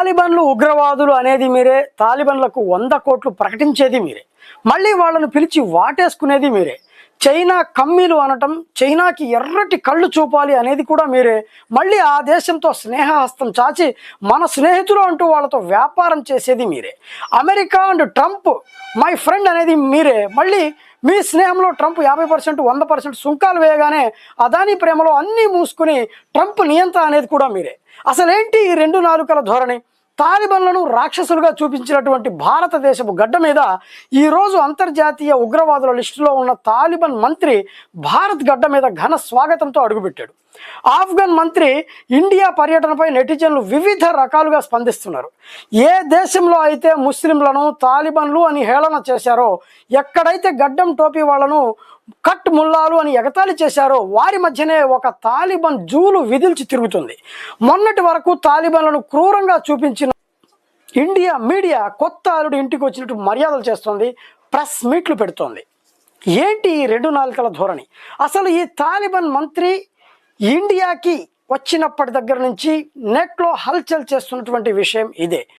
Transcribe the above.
తాలిబాన్లు ఉగ్రవాదులు అనేది మీరే, తాలిబాన్లకు 100 కోట్లు ప్రకటించేది మీరే, మళ్ళీ వాళ్ళను పిలిచి వాటేసుకునేది మీరే, చైనా కమ్మీలు అనటం, చైనాకి ఎర్రటి కళ్ళు చూపాలి అనేది కూడా మీరే, మళ్ళీ ఆ దేశంతో స్నేహహస్తం చాచి మన స్నేహితులు అంటూ వాళ్ళతో వ్యాపారం చేసేది మీరే, America and Trump my friend అనేది మీరే, మళ్ళీ మీ స్నేహంలో ట్రంప్ 50% 100% సుంకాలు వేయగానే అదానీ ప్రేమలో అన్నీ మూసుకుని ట్రంప్ నియంత అనేది కూడా మీరే. అసలేంటి ఈ 2 నాలుకల ధోరణి? తాలిబాన్లను రాక్షసులుగా చూపించినటువంటి భారతదేశపు గడ్డ మీద ఈరోజు అంతర్జాతీయ ఉగ్రవాదుల లిస్టులో ఉన్న తాలిబాన్ మంత్రి భారత్ గడ్డ మీద ఘన స్వాగతంతో అడుగుపెట్టాడు. ఆఫ్ఘన్ మంత్రి ఇండియా పర్యటనపై నెటిజన్లు వివిధ రకాలుగా స్పందిస్తున్నారు. ఏ దేశంలో అయితే ముస్లింలను తాలిబాన్లు అని హేళన చేశారో, ఎక్కడైతే గడ్డం టోపీ వాళ్లను కట్ ముల్లాలు అని ఎగతాళి చేశారో, వారి మధ్యనే ఒక తాలిబాన్ జూలు విదిల్చి తిరుగుతుంది. మొన్నటి వరకు తాలిబాన్లను క్రూరంగా చూపించిన ఇండియా మీడియా కొత్త అల్లుడు ఇంటికి వచ్చినట్టు మర్యాదలు చేస్తోంది, ప్రెస్ మీట్లు పెడుతోంది. ఏంటి ఈ 2 నాలుకల ధోరణి? అసలు ఈ తాలిబాన్ మంత్రి ఇండియాకి వచ్చినప్పటి దగ్గర నుంచి నెట్లో హల్చల్ చేస్తున్నటువంటి విషయం ఇదే.